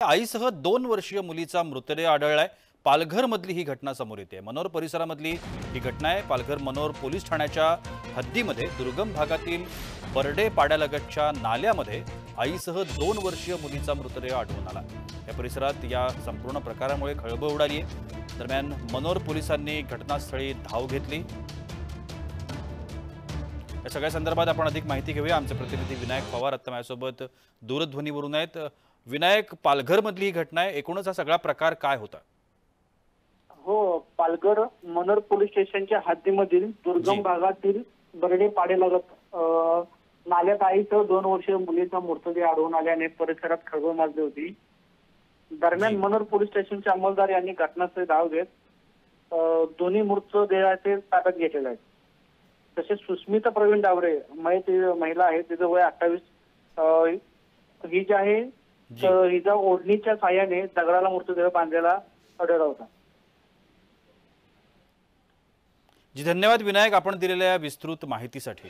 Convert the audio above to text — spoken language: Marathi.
आईसह 2 वर्षीय मुलीचा मृतदेह आढळलाय। पालघर मधली ही घटना समोर येते। मनोर परिसरामधली ही घटना आहे। पालघर मनोर पोलीस ठाण्याच्या हद्दीमध्ये दुर्गम भागातील बर्डे पाड्यालगतच्या नाल्यामध्ये आईसह 2 वर्षीय मुलीचा मृतदेह आढळून आला। या परिसरात या संपूर्ण प्रकारामुळे खळबळ उडाली आहे। दरम्यान मनोर पोलिसांनी घटनास्थळी धाव घेतली। या सगळ्या संदर्भात आपण अधिक माहिती घेऊया। आमचे प्रतिनिधी विनायक पवार आता माझ्यासोबत दूरध्वनीवरून आहेत। विनायक, पालघर मधली ही घटना आहे, एकूणच हा सगळा प्रकार काय होता? हो, पालघर मनोर पोलीस स्टेशनच्या हद्दीमधील दुर्गम भागातील बर्डे पाड्यालगत नाल्यात आईसह 2 वर्षीय मुलीचा मृतदेह आढळून आल्याने परिसरात खळबळ माजली होती। दरम्यान मनोर पोलीस स्टेशनचे अंमलदार यांनी घटनास्थळी धाव घेत दोन्ही मृतदेहाचे ताब्यात घेतलेले आहेत। तसेच सुस्मिता प्रवीण डावरे महिला आहे, तिचं वय 28, ही जी आहे हिचा ओढणीच्या साह्याने दगडाला मृतदेह बांधलेला आढळला होता। जी, धन्यवाद विनायक, आपण दिलेल्या विस्तृत माहितीसाठी।